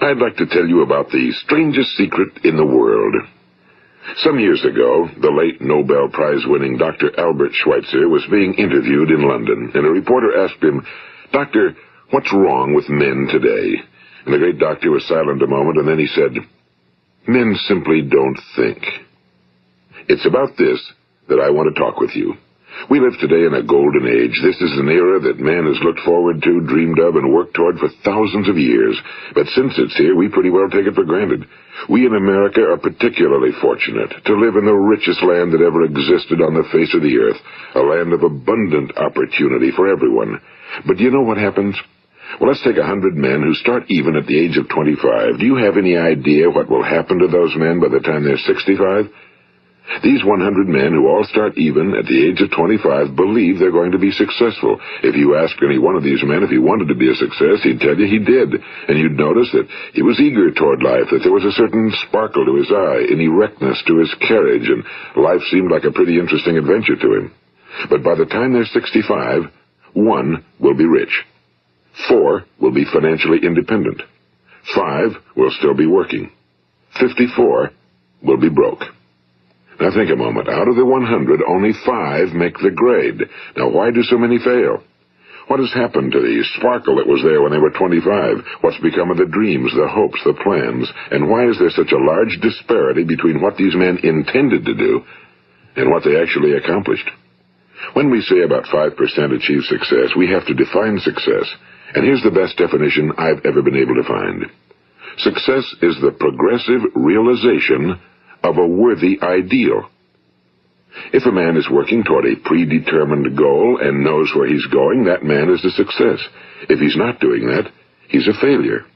I'd like to tell you about the strangest secret in the world. Some years ago, the late Nobel Prize-winning Dr. Albert Schweitzer was being interviewed in London, and a reporter asked him, "Doctor, what's wrong with men today?" And the great doctor was silent a moment, and then he said, "Men simply don't think." It's about this that I want to talk with you. We live today in a golden age. This is an era that man has looked forward to, dreamed of, and worked toward for thousands of years. But since it's here, we pretty well take it for granted. We in America are particularly fortunate to live in the richest land that ever existed on the face of the earth, a land of abundant opportunity for everyone. But do you know what happens? Well, let's take 100 men who start even at the age of 25. Do you have any idea what will happen to those men by the time they're 65? These 100 men who all start even at the age of 25 believe they're going to be successful. If you ask any one of these men if he wanted to be a success, he'd tell you he did. And you'd notice that he was eager toward life, that there was a certain sparkle to his eye, an erectness to his carriage, and life seemed like a pretty interesting adventure to him. But by the time they're 65, 1 will be rich. 4 will be financially independent. 5 will still be working. 54 will be broke. Now think a moment. Out of the 100, only 5 make the grade. Now why do so many fail? What has happened to the sparkle that was there when they were 25? What's become of the dreams, the hopes, the plans? And why is there such a large disparity between what these men intended to do and what they actually accomplished? When we say about 5% achieve success, we have to define success. And here's the best definition I've ever been able to find. Success is the progressive realization of a worthy ideal. If a man is working toward a predetermined goal and knows where he's going, that man is a success. If he's not doing that, he's a failure.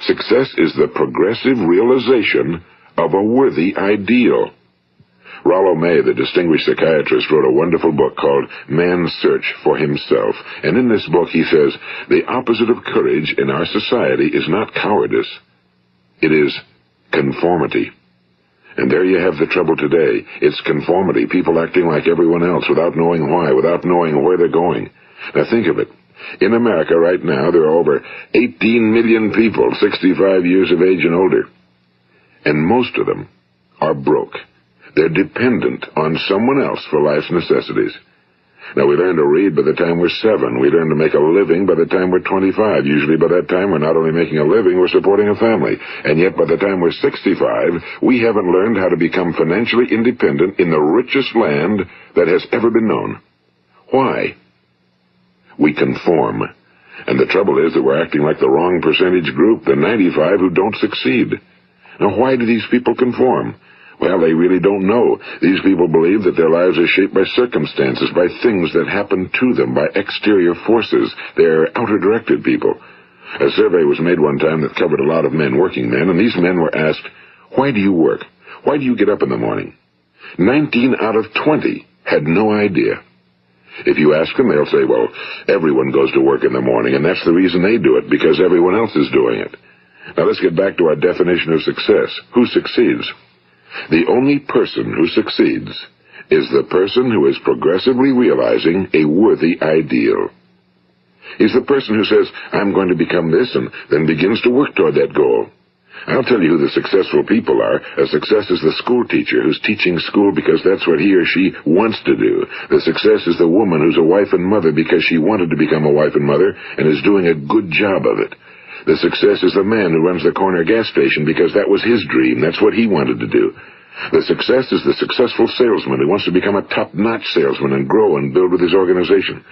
Success is the progressive realization of a worthy ideal. Rollo May, the distinguished psychiatrist, wrote a wonderful book called Man's Search for Himself. And in this book he says, the opposite of courage in our society is not cowardice. It is conformity. And there you have the trouble today. It's conformity, people acting like everyone else without knowing why, without knowing where they're going. Now think of it. In America right now, there are over 18 million people 65 years of age and older. And most of them are broke. They're dependent on someone else for life's necessities. Now, we learn to read by the time we're 7. We learn to make a living by the time we're 25. Usually by that time, we're not only making a living, we're supporting a family. And yet by the time we're 65, we haven't learned how to become financially independent in the richest land that has ever been known. Why? We conform. And the trouble is that we're acting like the wrong percentage group, the 95 who don't succeed. Now, why do these people conform? Well, they really don't know. These people believe that their lives are shaped by circumstances, by things that happen to them, by exterior forces. They're outer-directed people. A survey was made one time that covered a lot of men, working men, and these men were asked, "Why do you work? Why do you get up in the morning?" 19 out of 20 had no idea. If you ask them, they'll say, well, everyone goes to work in the morning, and that's the reason they do it, because everyone else is doing it. Now let's get back to our definition of success. Who succeeds? The only person who succeeds is the person who is progressively realizing a worthy ideal. He's the person who says, I'm going to become this, and then begins to work toward that goal. I'll tell you who the successful people are. A success is the school teacher who's teaching school because that's what he or she wants to do. The success is the woman who's a wife and mother because she wanted to become a wife and mother and is doing a good job of it. The success is the man who runs the corner gas station because that was his dream. That's what he wanted to do. The success is the successful salesman who wants to become a top-notch salesman and grow and build with his organization.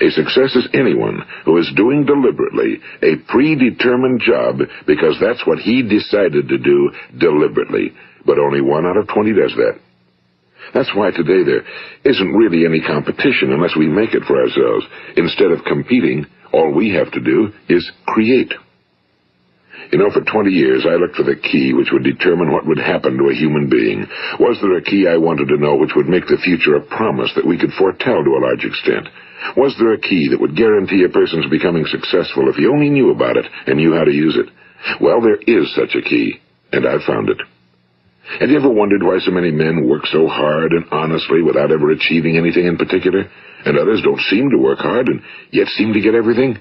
A success is anyone who is doing deliberately a predetermined job because that's what he decided to do deliberately. But only 1 out of 20 does that. That's why today there isn't really any competition unless we make it for ourselves. Instead of competing, all we have to do is create. You know, for 20 years, I looked for the key which would determine what would happen to a human being. Was there a key I wanted to know which would make the future a promise that we could foretell to a large extent? Was there a key that would guarantee a person's becoming successful if he only knew about it and knew how to use it? Well, there is such a key, and I've found it. Have you ever wondered why so many men work so hard and honestly without ever achieving anything in particular, and others don't seem to work hard and yet seem to get everything?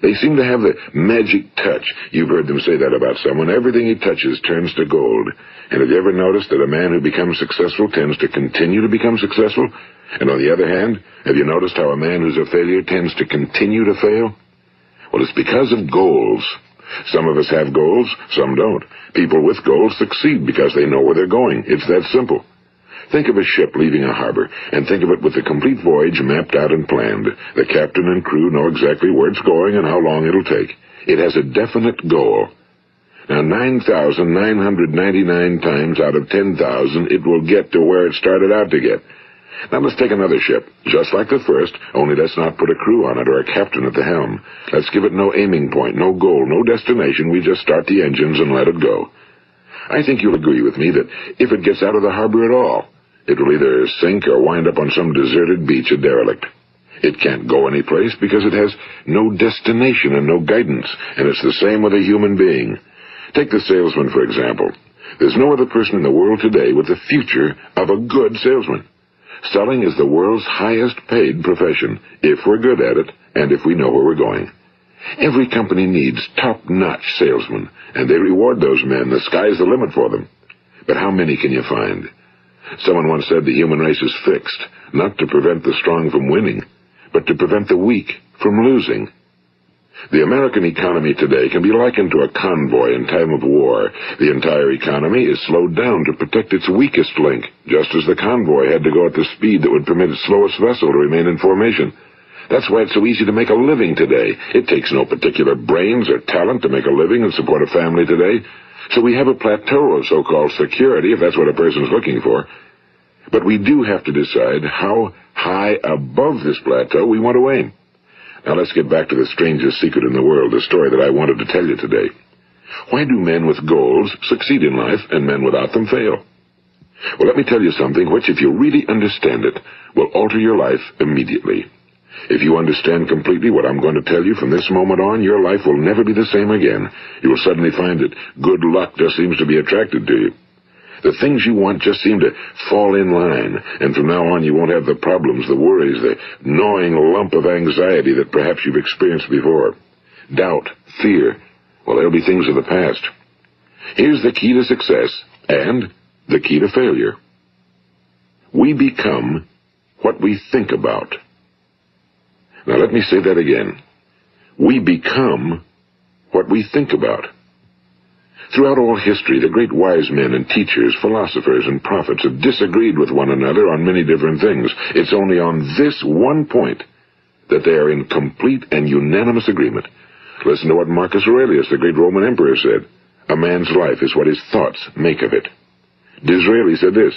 They seem to have the magic touch. You've heard them say that about someone. Everything he touches turns to gold. And have you ever noticed that a man who becomes successful tends to continue to become successful? And on the other hand, have you noticed how a man who's a failure tends to continue to fail? Well, it's because of goals. Some of us have goals, some don't. People with goals succeed because they know where they're going. It's that simple. Think of a ship leaving a harbor, and think of it with the complete voyage mapped out and planned. The captain and crew know exactly where it's going and how long it'll take. It has a definite goal. Now, 9,999 times out of 10,000, it will get to where it started out to get. Now, let's take another ship, just like the first, only let's not put a crew on it or a captain at the helm. Let's give it no aiming point, no goal, no destination. We just start the engines and let it go. I think you'll agree with me that if it gets out of the harbor at all, it will either sink or wind up on some deserted beach, a derelict. It can't go anyplace because it has no destination and no guidance, and it's the same with a human being. Take the salesman, for example. There's no other person in the world today with the future of a good salesman. Selling is the world's highest-paid profession, if we're good at it and if we know where we're going. Every company needs top-notch salesmen, and they reward those men. The sky's the limit for them. But how many can you find? Someone once said the human race is fixed, not to prevent the strong from winning, but to prevent the weak from losing. The American economy today can be likened to a convoy in time of war. The entire economy is slowed down to protect its weakest link, just as the convoy had to go at the speed that would permit its slowest vessel to remain in formation. That's why it's so easy to make a living today. It takes no particular brains or talent to make a living and support a family today. So we have a plateau of so-called security, if that's what a person's looking for. But we do have to decide how high above this plateau we want to aim. Now let's get back to the strangest secret in the world, the story that I wanted to tell you today. Why do men with goals succeed in life and men without them fail? Well, let me tell you something which, if you really understand it, will alter your life immediately. If you understand completely what I'm going to tell you from this moment on, your life will never be the same again. You will suddenly find that good luck just seems to be attracted to you. The things you want just seem to fall in line, and from now on you won't have the problems, the worries, the gnawing lump of anxiety that perhaps you've experienced before. Doubt, fear, well, they'll be things of the past. Here's the key to success and the key to failure. We become what we think about. Now let me say that again. We become what we think about. Throughout all history, the great wise men and teachers, philosophers and prophets have disagreed with one another on many different things. It's only on this one point that they are in complete and unanimous agreement. Listen to what Marcus Aurelius, the great Roman emperor, said. A man's life is what his thoughts make of it. Disraeli said this.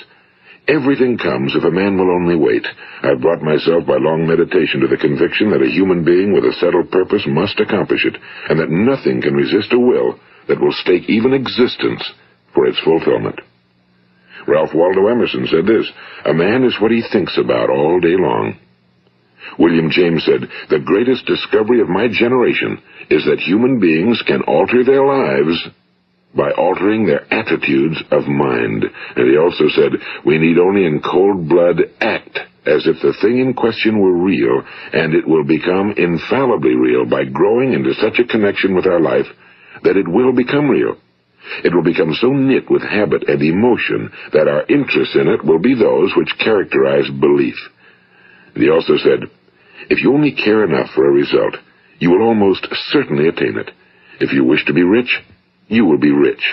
Everything comes if a man will only wait. I've brought myself by long meditation to the conviction that a human being with a settled purpose must accomplish it, and that nothing can resist a will that will stake even existence for its fulfillment. Ralph Waldo Emerson said this, a man is what he thinks about all day long. William James said, the greatest discovery of my generation is that human beings can alter their lives by altering their attitudes of mind. And he also said, we need only in cold blood act as if the thing in question were real, and it will become infallibly real by growing into such a connection with our life that it will become real. It will become so knit with habit and emotion that our interest in it will be those which characterize belief. And he also said, if you only care enough for a result, you will almost certainly attain it. If you wish to be rich, you will be rich.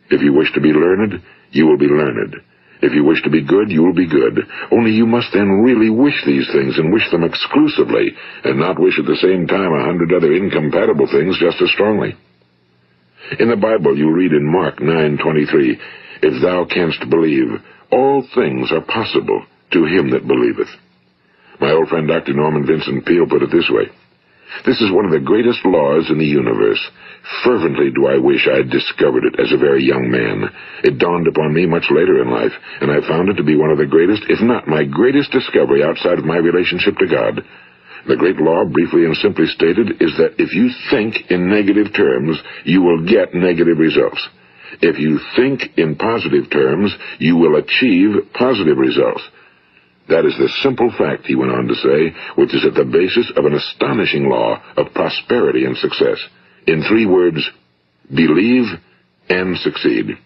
If you wish to be learned, you will be learned. If you wish to be good, you will be good. Only you must then really wish these things, and wish them exclusively, and not wish at the same time 100 other incompatible things just as strongly. In the Bible, you read in Mark 9:23, if thou canst believe, all things are possible to him that believeth. My old friend Dr. Norman Vincent Peale put it this way, this is one of the greatest laws in the universe. Fervently do I wish I had discovered it as a very young man. It dawned upon me much later in life, and I found it to be one of the greatest, if not my greatest discovery outside of my relationship to God. The great law, briefly and simply stated, is that if you think in negative terms, you will get negative results. If you think in positive terms, you will achieve positive results. That is the simple fact, he went on to say, which is at the basis of an astonishing law of prosperity and success. In 3 words, believe and succeed.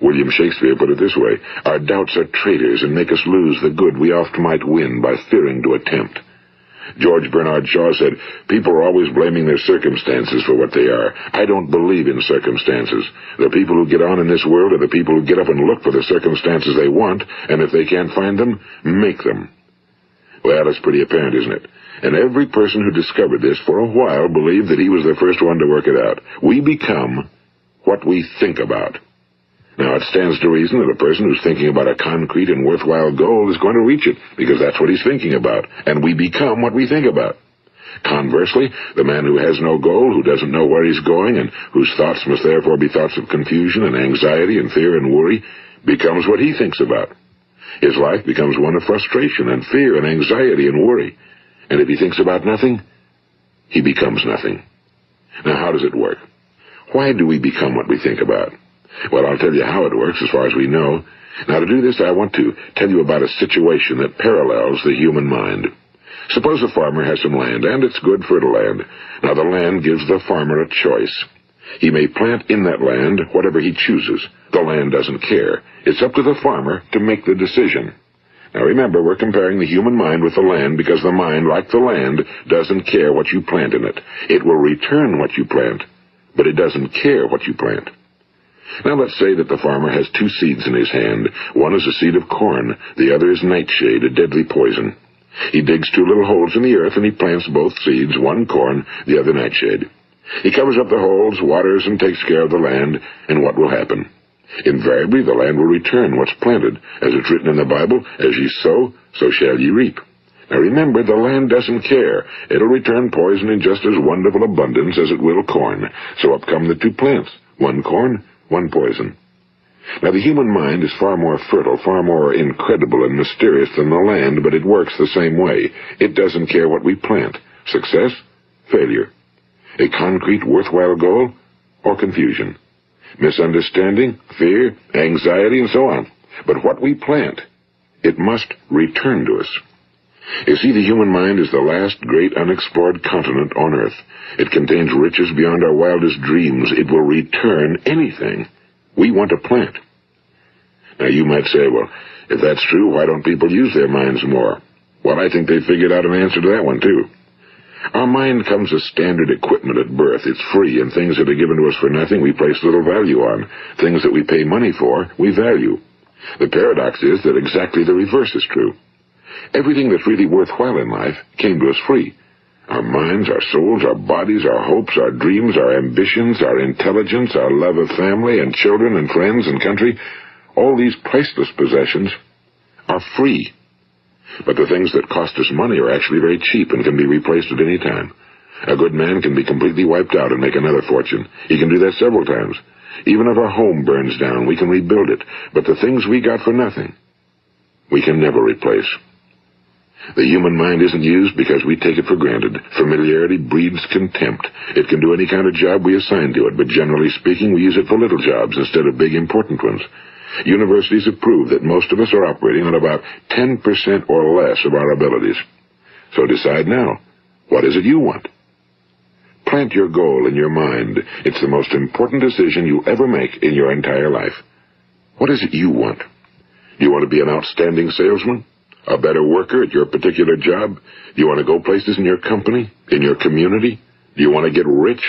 William Shakespeare put it this way: our doubts are traitors and make us lose the good we oft might win by fearing to attempt. George Bernard Shaw said, people are always blaming their circumstances for what they are. I don't believe in circumstances. The people who get on in this world are the people who get up and look for the circumstances they want, and if they can't find them, make them. Well, it's pretty apparent, isn't it? And every person who discovered this for a while believed that he was the first one to work it out. We become what we think about. Now, it stands to reason that a person who's thinking about a concrete and worthwhile goal is going to reach it, because that's what he's thinking about, and we become what we think about. Conversely, the man who has no goal, who doesn't know where he's going, and whose thoughts must therefore be thoughts of confusion and anxiety and fear and worry, becomes what he thinks about. His life becomes one of frustration and fear and anxiety and worry. And if he thinks about nothing, he becomes nothing. Now, how does it work? Why do we become what we think about? Well, I'll tell you how it works as far as we know. Now, to do this, I want to tell you about a situation that parallels the human mind. Suppose a farmer has some land, and it's good fertile land. Now, the land gives the farmer a choice. He may plant in that land whatever he chooses. The land doesn't care. It's up to the farmer to make the decision. Now, remember, we're comparing the human mind with the land because the mind, like the land, doesn't care what you plant in it. It will return what you plant, but it doesn't care what you plant. Now let's say that the farmer has 2 seeds in his hand. One is a seed of corn, the other is nightshade, a deadly poison. He digs 2 little holes in the earth and he plants both seeds, one corn, the other nightshade. He covers up the holes, waters, and takes care of the land, and what will happen? Invariably the land will return what's planted. As it's written in the Bible, as ye sow, so shall ye reap. Now remember, the land doesn't care. It'll return poison in just as wonderful abundance as it will corn. So up come the 2 plants, one corn, one poison. Now, the human mind is far more fertile, far more incredible and mysterious than the land, but it works the same way. It doesn't care what we plant. Success, failure. A concrete, worthwhile goal, or confusion. Misunderstanding, fear, anxiety, and so on. But what we plant, it must return to us. You see, the human mind is the last great unexplored continent on Earth. It contains riches beyond our wildest dreams. It will return anything we want to plant. Now, you might say, well, if that's true, why don't people use their minds more? Well, I think they figured out an answer to that one, too. Our mind comes as standard equipment at birth. It's free, and things that are given to us for nothing we place little value on. Things that we pay money for, we value. The paradox is that exactly the reverse is true. Everything that's really worthwhile in life came to us free. Our minds, our souls, our bodies, our hopes, our dreams, our ambitions, our intelligence, our love of family and children and friends and country, all these priceless possessions are free. But the things that cost us money are actually very cheap and can be replaced at any time. A good man can be completely wiped out and make another fortune. He can do that several times. Even if our home burns down, we can rebuild it. But the things we got for nothing, we can never replace. The human mind isn't used because we take it for granted. Familiarity breeds contempt. It can do any kind of job we assign to it, but generally speaking, we use it for little jobs instead of big, important ones. Universities have proved that most of us are operating on about 10% or less of our abilities. So decide now, what is it you want? Plant your goal in your mind. It's the most important decision you'll ever make in your entire life. What is it you want? Do you want to be an outstanding salesman? A better worker at your particular job? Do you want to go places in your company? In your community? Do you want to get rich?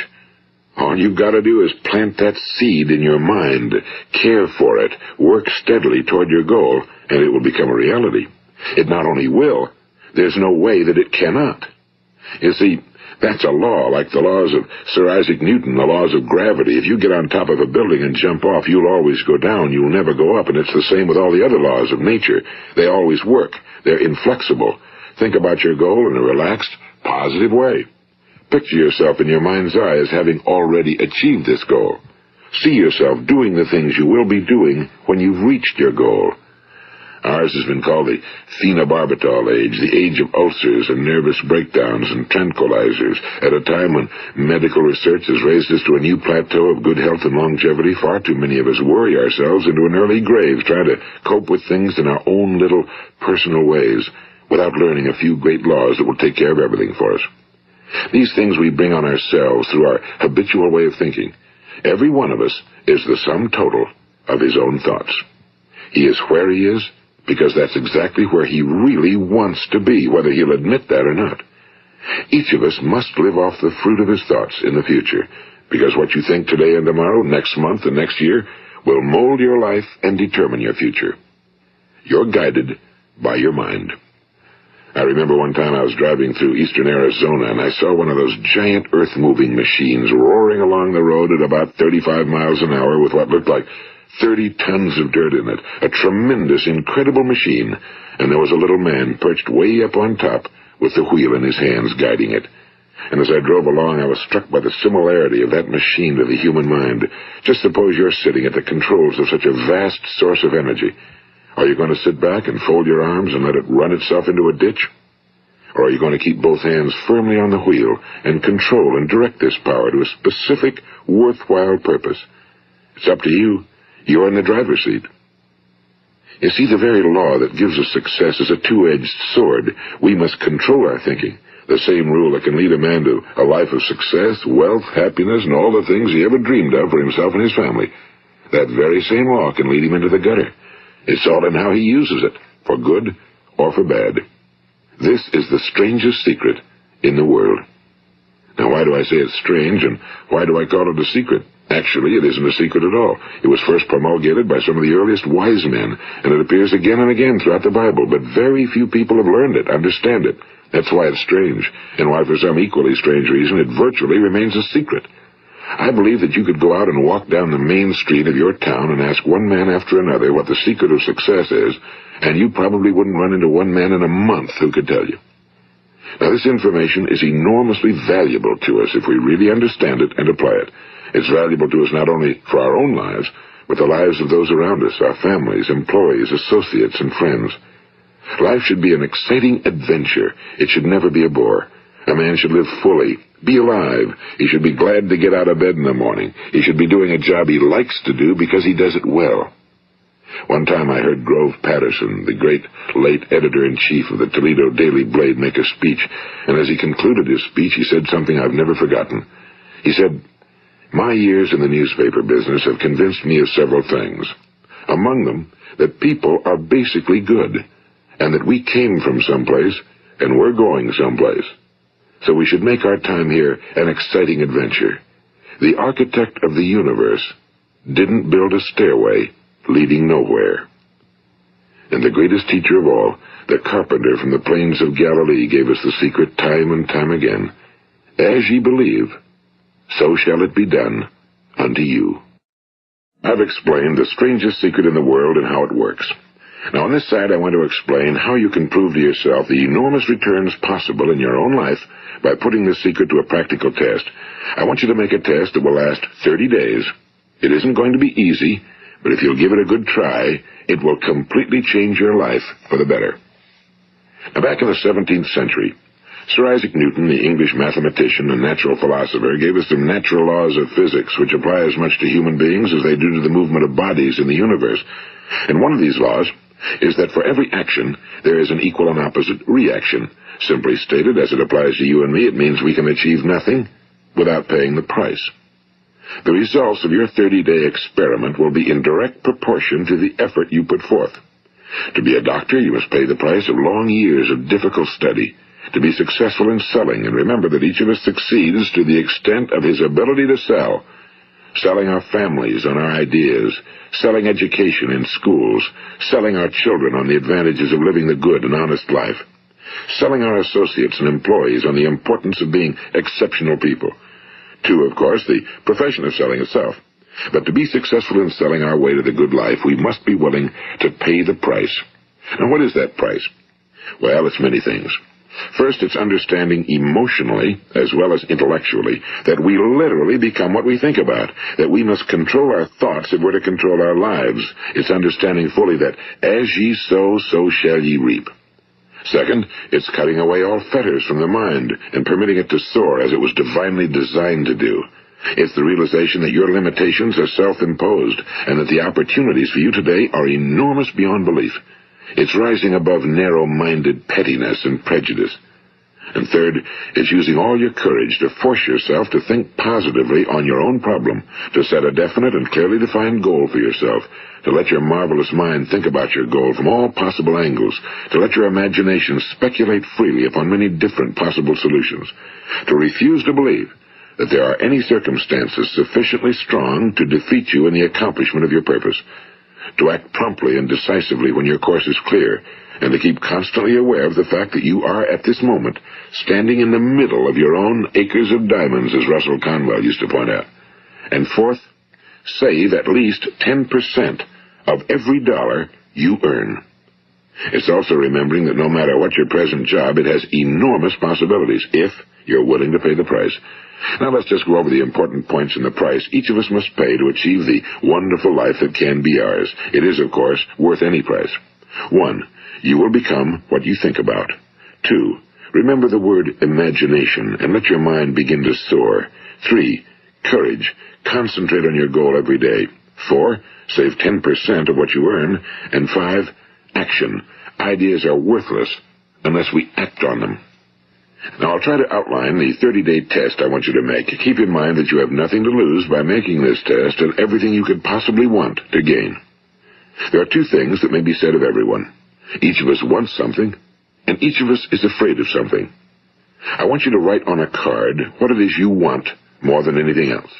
All you've got to do is plant that seed in your mind, care for it, work steadily toward your goal, and it will become a reality. It not only will, there's no way that it cannot. You see, that's a law, like the laws of Sir Isaac Newton, the laws of gravity. If you get on top of a building and jump off, you'll always go down. You'll never go up, and it's the same with all the other laws of nature. They always work. They're inflexible. Think about your goal in a relaxed, positive way. Picture yourself in your mind's eye as having already achieved this goal. See yourself doing the things you will be doing when you've reached your goal. Ours has been called the phenobarbital age, the age of ulcers and nervous breakdowns and tranquilizers, at a time when medical research has raised us to a new plateau of good health and longevity. Far too many of us worry ourselves into an early grave trying to cope with things in our own little personal ways without learning a few great laws that will take care of everything for us. These things we bring on ourselves through our habitual way of thinking. Every one of us is the sum total of his own thoughts. He is where he is because that's exactly where he really wants to be, whether he'll admit that or not. Each of us must live off the fruit of his thoughts in the future, because what you think today and tomorrow, next month and next year, will mold your life and determine your future. You're guided by your mind. I remember one time I was driving through eastern Arizona, and I saw one of those giant earth-moving machines roaring along the road at about 35 miles an hour with what looked like 30 tons of dirt in it. A tremendous, incredible machine, and there was a little man perched way up on top with the wheel in his hands guiding it. And as I drove along, I was struck by the similarity of that machine to the human mind. Just suppose you're sitting at the controls of such a vast source of energy. Are you going to sit back and fold your arms and let it run itself into a ditch? Or are you going to keep both hands firmly on the wheel and control and direct this power to a specific, worthwhile purpose? It's up to you. You're in the driver's seat. You see, the very law that gives us success is a two-edged sword. We must control our thinking. The same rule that can lead a man to a life of success, wealth, happiness, and all the things he ever dreamed of for himself and his family. That very same law can lead him into the gutter. It's all in how he uses it, for good or for bad. This is the strangest secret in the world. Now, why do I say it's strange, and why do I call it a secret? Actually, it isn't a secret at all. It was first promulgated by some of the earliest wise men, and it appears again and again throughout the Bible, but very few people have learned it, understand it. That's why it's strange, and why for some equally strange reason it virtually remains a secret. I believe that you could go out and walk down the main street of your town and ask one man after another what the secret of success is, and you probably wouldn't run into one man in a month who could tell you. Now, this information is enormously valuable to us if we really understand it and apply it. It's valuable to us not only for our own lives, but the lives of those around us, our families, employees, associates, and friends. Life should be an exciting adventure. It should never be a bore. A man should live fully, be alive. He should be glad to get out of bed in the morning. He should be doing a job he likes to do because he does it well. One time I heard Grove Patterson, the great late editor-in-chief of the Toledo Daily Blade, make a speech, and as he concluded his speech, he said something I've never forgotten. He said, "My years in the newspaper business have convinced me of several things. Among them, that people are basically good, and that we came from someplace, and we're going someplace. So we should make our time here an exciting adventure. The architect of the universe didn't build a stairway leading nowhere." And the greatest teacher of all, the carpenter from the plains of Galilee, gave us the secret time and time again. As ye believe, so shall it be done unto you. I've explained the strangest secret in the world and how it works. Now, on this side, I want to explain how you can prove to yourself the enormous returns possible in your own life by putting this secret to a practical test. I want you to make a test that will last 30 days. It isn't going to be easy, but if you'll give it a good try, it will completely change your life for the better. Now, back in the 17th century, Sir Isaac Newton, the English mathematician and natural philosopher, gave us some natural laws of physics which apply as much to human beings as they do to the movement of bodies in the universe. And one of these laws is that for every action, there is an equal and opposite reaction. Simply stated, as it applies to you and me, it means we can achieve nothing without paying the price. The results of your 30-day experiment will be in direct proportion to the effort you put forth. To be a doctor, you must pay the price of long years of difficult study. To be successful in selling, and remember that each of us succeeds to the extent of his ability to sell. Selling our families on our ideas, selling education in schools, selling our children on the advantages of living the good and honest life, selling our associates and employees on the importance of being exceptional people. To, of course, the profession of selling itself. But to be successful in selling our way to the good life, we must be willing to pay the price. Now, what is that price? Well, it's many things. First, it's understanding emotionally, as well as intellectually, that we literally become what we think about, that we must control our thoughts if we're to control our lives. It's understanding fully that as ye sow, so shall ye reap. Second, it's cutting away all fetters from the mind and permitting it to soar as it was divinely designed to do. It's the realization that your limitations are self-imposed and that the opportunities for you today are enormous beyond belief. It's rising above narrow-minded pettiness and prejudice. And third, it's using all your courage to force yourself to think positively on your own problem, to set a definite and clearly defined goal for yourself, to let your marvelous mind think about your goal from all possible angles, to let your imagination speculate freely upon many different possible solutions, to refuse to believe that there are any circumstances sufficiently strong to defeat you in the accomplishment of your purpose, to act promptly and decisively when your course is clear, and to keep constantly aware of the fact that you are, at this moment, standing in the middle of your own acres of diamonds, as Russell Conwell used to point out. And fourth, save at least 10% of every dollar you earn. It's also remembering that no matter what your present job, it has enormous possibilities, if you're willing to pay the price. Now let's just go over the important points in the price each of us must pay to achieve the wonderful life that can be ours. It is, of course, worth any price. 1. You will become what you think about. 2. Remember the word imagination and let your mind begin to soar. 3. Courage. Concentrate on your goal every day. 4. Save 10% of what you earn. And 5. Action. Ideas are worthless unless we act on them. Now, I'll try to outline the 30-day test I want you to make. Keep in mind that you have nothing to lose by making this test and everything you could possibly want to gain. There are 2 things that may be said of everyone. Each of us wants something, and each of us is afraid of something. I want you to write on a card what it is you want more than anything else.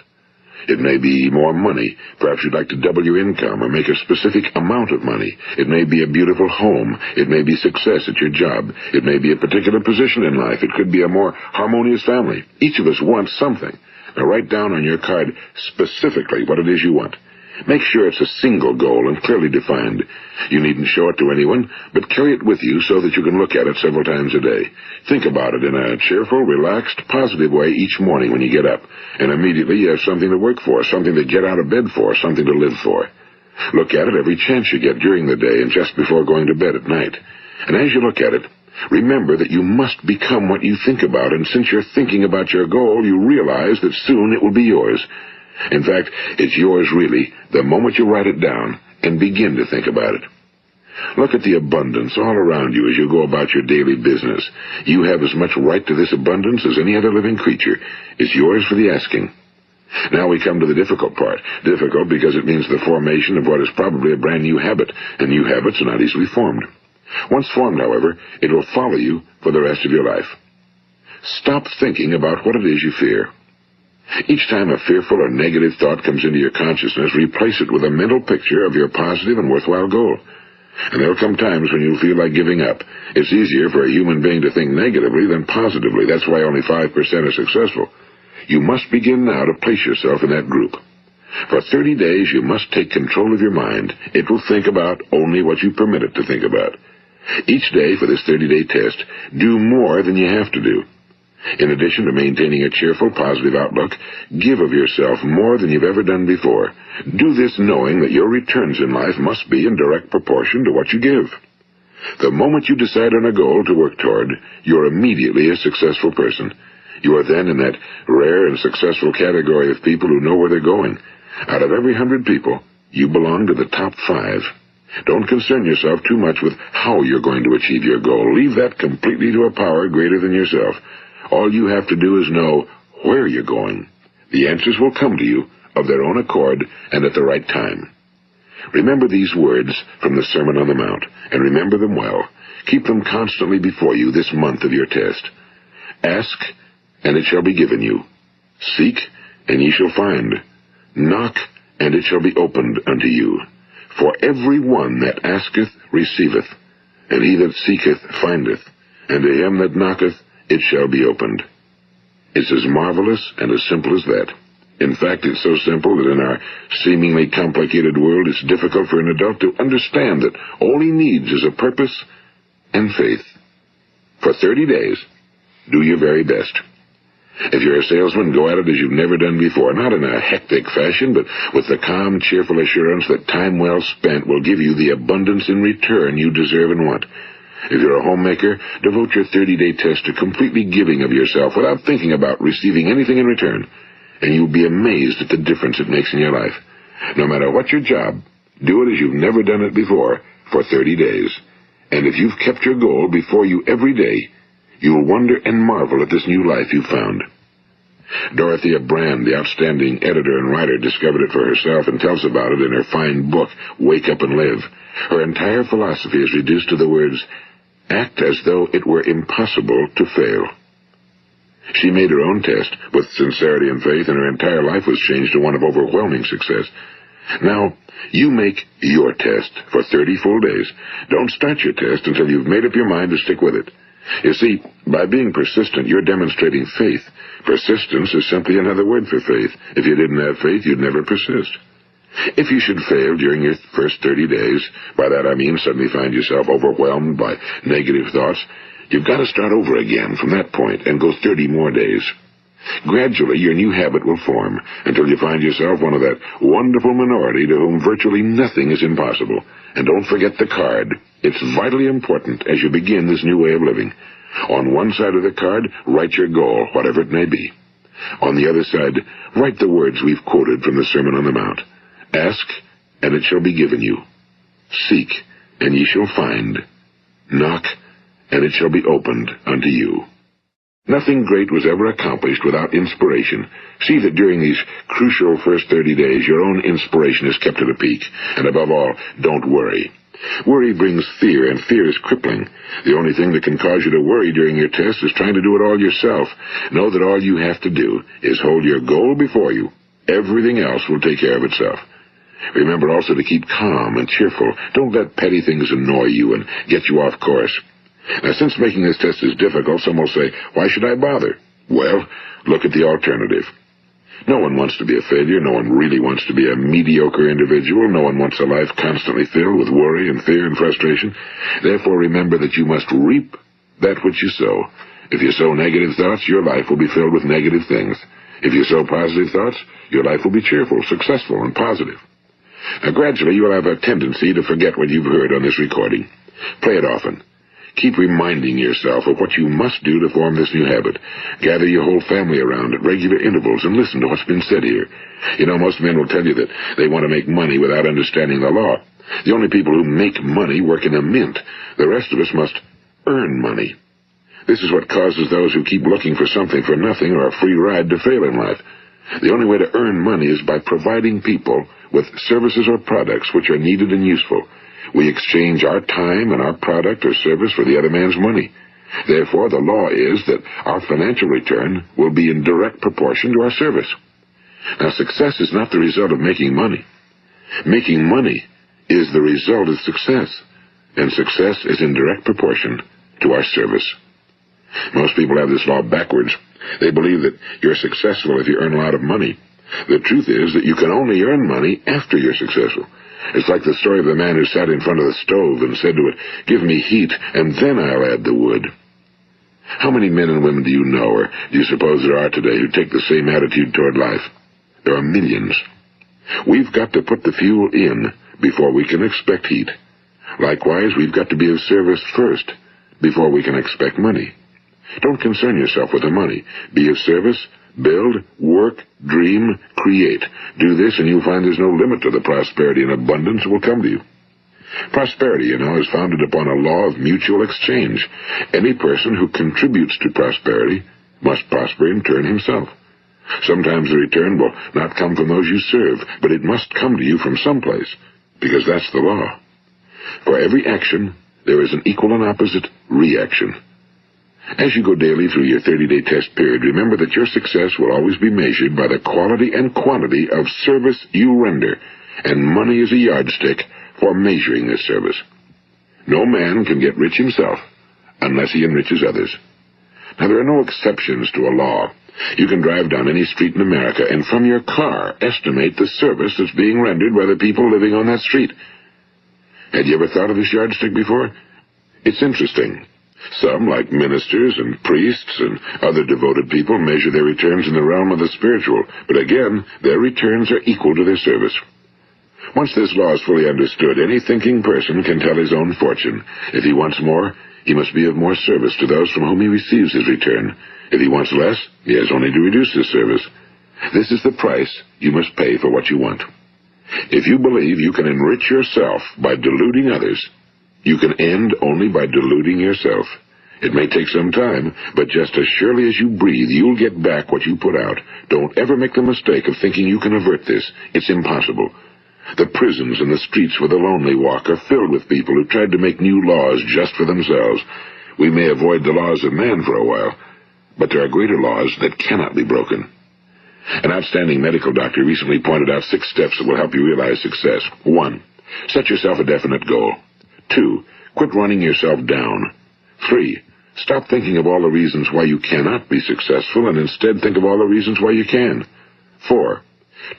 It may be more money. Perhaps you'd like to double your income or make a specific amount of money. It may be a beautiful home. It may be success at your job. It may be a particular position in life. It could be a more harmonious family. Each of us wants something. Now write down on your card specifically what it is you want. Make sure it's a single goal and clearly defined. You needn't show it to anyone, but carry it with you so that you can look at it several times a day. Think about it in a cheerful, relaxed, positive way each morning when you get up, and immediately you have something to work for, something to get out of bed for, something to live for. Look at it every chance you get during the day and just before going to bed at night. And as you look at it, remember that you must become what you think about, and since you're thinking about your goal, you realize that soon it will be yours. In fact, it's yours really the moment you write it down and begin to think about it. Look at the abundance all around you as you go about your daily business. You have as much right to this abundance as any other living creature. It's yours for the asking. Now we come to the difficult part. Difficult because it means the formation of what is probably a brand new habit, and new habits are not easily formed. Once formed, however, it will follow you for the rest of your life. Stop thinking about what it is you fear. Each time a fearful or negative thought comes into your consciousness, replace it with a mental picture of your positive and worthwhile goal. And there will come times when you'll feel like giving up. It's easier for a human being to think negatively than positively. That's why only 5% are successful. You must begin now to place yourself in that group. For 30 days, you must take control of your mind. It will think about only what you permit it to think about. Each day for this 30-day test, do more than you have to do. In addition to maintaining a cheerful, positive outlook, give of yourself more than you've ever done before. Do this knowing that your returns in life must be in direct proportion to what you give. The moment you decide on a goal to work toward, you're immediately a successful person. You are then in that rare and successful category of people who know where they're going. Out of every 100 people, you belong to the top 5. Don't concern yourself too much with how you're going to achieve your goal. Leave that completely to a power greater than yourself. All you have to do is know where you're going. The answers will come to you of their own accord and at the right time. Remember these words from the Sermon on the Mount, and remember them well. Keep them constantly before you this month of your test. Ask, and it shall be given you. Seek, and ye shall find. Knock, and it shall be opened unto you. For every one that asketh receiveth, and he that seeketh findeth, and to him that knocketh it shall be opened. It's as marvelous and as simple as that. In fact, it's so simple that in our seemingly complicated world, it's difficult for an adult to understand that all he needs is a purpose and faith. For 30 days, do your very best. If you're a salesman, go at it as you've never done before, not in a hectic fashion, but with the calm, cheerful assurance that time well spent will give you the abundance in return you deserve and want. If you're a homemaker, devote your 30-day test to completely giving of yourself without thinking about receiving anything in return, and you'll be amazed at the difference it makes in your life. No matter what your job, do it as you've never done it before for 30 days. And if you've kept your goal before you every day, you'll wonder and marvel at this new life you've found. Dorothea Brand, the outstanding editor and writer, discovered it for herself and tells about it in her fine book, Wake Up and Live. Her entire philosophy is reduced to the words, act as though it were impossible to fail. She made her own test with sincerity and faith, and her entire life was changed to one of overwhelming success. Now, you make your test for 30 full days. Don't start your test until you've made up your mind to stick with it. You see, by being persistent, you're demonstrating faith. Persistence is simply another word for faith. If you didn't have faith, you'd never persist. If you should fail during your first 30 days, by that I mean suddenly find yourself overwhelmed by negative thoughts, you've got to start over again from that point and go 30 more days. Gradually, your new habit will form until you find yourself one of that wonderful minority to whom virtually nothing is impossible. And don't forget the card. It's vitally important as you begin this new way of living. On one side of the card, write your goal, whatever it may be. On the other side, write the words we've quoted from the Sermon on the Mount. Ask, and it shall be given you. Seek, and ye shall find. Knock, and it shall be opened unto you. Nothing great was ever accomplished without inspiration. See that during these crucial first 30 days, your own inspiration is kept at a peak. And above all, don't worry. Worry brings fear, and fear is crippling. The only thing that can cause you to worry during your test is trying to do it all yourself. Know that all you have to do is hold your goal before you. Everything else will take care of itself. Remember also to keep calm and cheerful. Don't let petty things annoy you and get you off course. Now, since making this test is difficult, some will say, why should I bother? Well, look at the alternative. No one wants to be a failure. No one really wants to be a mediocre individual. No one wants a life constantly filled with worry and fear and frustration. Therefore, remember that you must reap that which you sow. If you sow negative thoughts, your life will be filled with negative things. If you sow positive thoughts, your life will be cheerful, successful, and positive. Now, gradually, you will have a tendency to forget what you've heard on this recording. Play it often. Keep reminding yourself of what you must do to form this new habit. Gather your whole family around at regular intervals and listen to what's been said here. You know, most men will tell you that they want to make money without understanding the law. The only people who make money work in a mint. The rest of us must earn money. This is what causes those who keep looking for something for nothing or a free ride to fail in life. The only way to earn money is by providing people with services or products which are needed and useful. We exchange our time and our product or service for the other man's money. Therefore, the law is that our financial return will be in direct proportion to our service. Now, success is not the result of making money. Making money is the result of success, and success is in direct proportion to our service. Most people have this law backwards. They believe that you're successful if you earn a lot of money. The truth is that you can only earn money after you're successful. It's like the story of the man who sat in front of the stove and said to it, "Give me heat, and then I'll add the wood." How many men and women do you know, or do you suppose there are today, who take the same attitude toward life? There are millions. We've got to put the fuel in before we can expect heat. Likewise, we've got to be of service first before we can expect money. Don't concern yourself with the money. Be of service. Build, work, dream, create. Do this, and you'll find there's no limit to the prosperity and abundance that will come to you. Prosperity, you know, is founded upon a law of mutual exchange. Any person who contributes to prosperity must prosper in turn himself. Sometimes the return will not come from those you serve, but it must come to you from someplace, because that's the law. For every action, there is an equal and opposite reaction. As you go daily through your 30-day test period, remember that your success will always be measured by the quality and quantity of service you render, and money is a yardstick for measuring this service. No man can get rich himself unless he enriches others. Now, there are no exceptions to a law. You can drive down any street in America and from your car estimate the service that's being rendered by the people living on that street. Had you ever thought of this yardstick before? It's interesting. Some, like ministers and priests and other devoted people, measure their returns in the realm of the spiritual, but again, their returns are equal to their service. Once this law is fully understood, any thinking person can tell his own fortune. If he wants more, he must be of more service to those from whom he receives his return. If he wants less, he has only to reduce his service. This is the price you must pay for what you want. If you believe you can enrich yourself by deluding others, you can end only by deluding yourself. It may take some time, but just as surely as you breathe, you'll get back what you put out. Don't ever make the mistake of thinking you can avert this. It's impossible. The prisons and the streets where the lonely walk are filled with people who tried to make new laws just for themselves. We may avoid the laws of man for a while, but there are greater laws that cannot be broken. An outstanding medical doctor recently pointed out 6 steps that will help you realize success. 1. Set yourself a definite goal. 2. Quit running yourself down. 3. Stop thinking of all the reasons why you cannot be successful and instead think of all the reasons why you can. 4.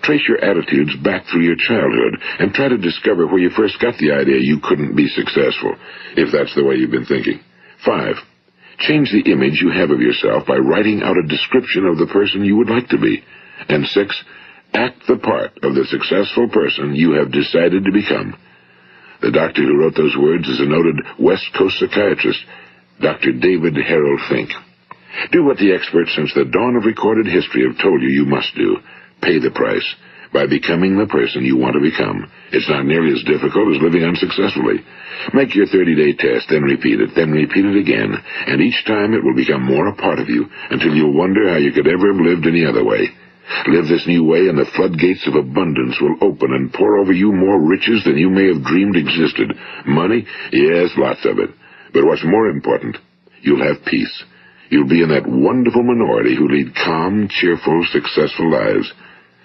Trace your attitudes back through your childhood and try to discover where you first got the idea you couldn't be successful, if that's the way you've been thinking. 5. Change the image you have of yourself by writing out a description of the person you would like to be. And 6. Act the part of the successful person you have decided to become. The doctor who wrote those words is a noted West Coast psychiatrist, Dr. David Harold Fink. Do what the experts since the dawn of recorded history have told you must do. Pay the price by becoming the person you want to become. It's not nearly as difficult as living unsuccessfully. Make your 30-day test, then repeat it again, and each time it will become more a part of you until you'll wonder how you could ever have lived any other way. Live this new way, and the floodgates of abundance will open and pour over you more riches than you may have dreamed existed. Money? Yes, lots of it. But what's more important, you'll have peace. You'll be in that wonderful minority who lead calm, cheerful, successful lives.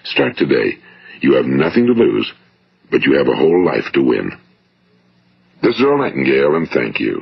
Start today. You have nothing to lose, but you have a whole life to win. This is Earl Nightingale, and thank you.